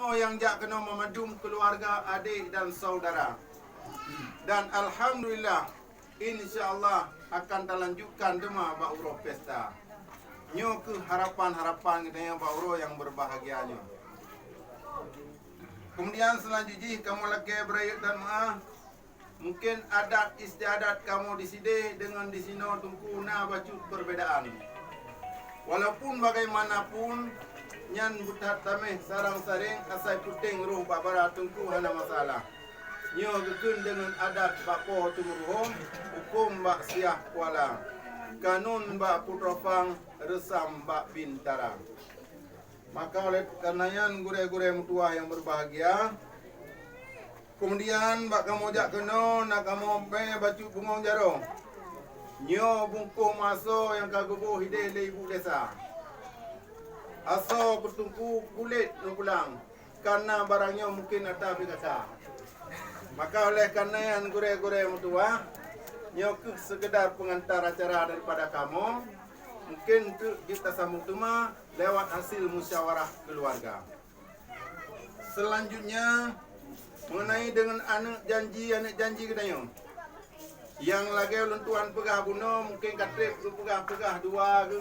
semua yang jak kena memadum keluarga, adik dan saudara. Dan alhamdulillah, insya-Allah akan terlanjutkan dema bauro pesta. Nyo ke harapan-harapan kita yang bauro yang berbahagianya. Kemudian selanjutnya kamu lagi berayat dan maaf. Mungkin adat istiadat kamu di sini dengan di sini tungku na bacut perbedaan. Walaupun bagaimanapun nyan butat tameh sarang saring asai puting ruh babara tungku hana masalah. Nyo gekun dengan adat bapo tumuruhom hukum bak siah kuala. Kanun bak putrofang resam bak bintara. Maka oleh karenayan gure-gure mutua yang berbahagia, kemudian bak kamu jak kena nak kamu pe bacu bunga jaro. Nyo bungkung maso yang kagubuh hide le ibu desa. Aso bertungku kulit nu pulang karena barangnya mungkin ada bikasa. Maka oleh karena yang gure-gure mutua, nyo ke sekedar pengantar acara daripada kamu. Mungkin kita sambung tema lewat hasil musyawarah keluarga. Selanjutnya mengenai dengan anak janji katanya. Yang lagi lentuan pegah buno mungkin katrik pegah dua ke.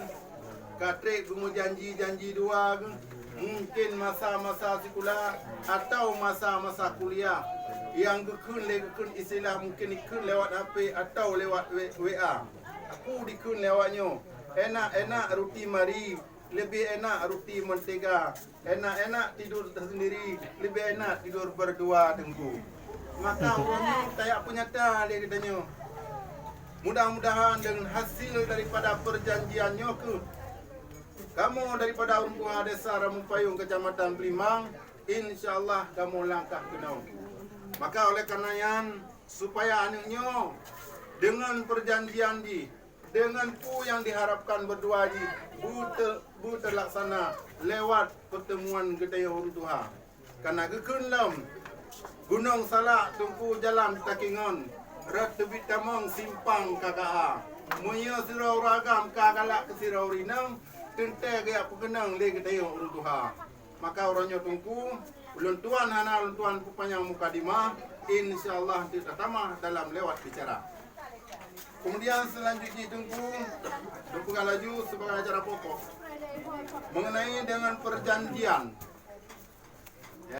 Katrik bungu janji dua ke. Mungkin masa-masa sekolah atau masa-masa kuliah. Yang gekun istilah mungkin ikun lewat HP atau lewat WA. Aku dikun lewatnya. Enak-enak ruti mari, lebih enak ruti mentega. Enak-enak tidur sendiri, lebih enak tidur berdua tengku. Maka orangnya tak punya dia katanya. Mudah-mudahan dengan hasil daripada perjanjiannya ke kamu daripada orang tua desa Rampayung Kecamatan Pelimang, insya-Allah kamu langkah kena. Maka oleh karenayan supaya anaknya dengan perjanjian dengan pu yang diharapkan berdua bu terlaksana lewat pertemuan gedaya orang tua. Karena gekunlam Gunung Salak tungku jalan Takingon, rat tebit tamong simpang KKA. Munya sirau ragam kagalak ke sirau rinang, tente gaya pegenang le gedaya orang tua. Maka orangnya tungku ulun tuan hana ulun tuan pupanyang mukadimah, insyaallah tidak tamah dalam lewat bicara. Kemudian selanjutnya tunggu laju sebagai acara pokok mengenai dengan perjanjian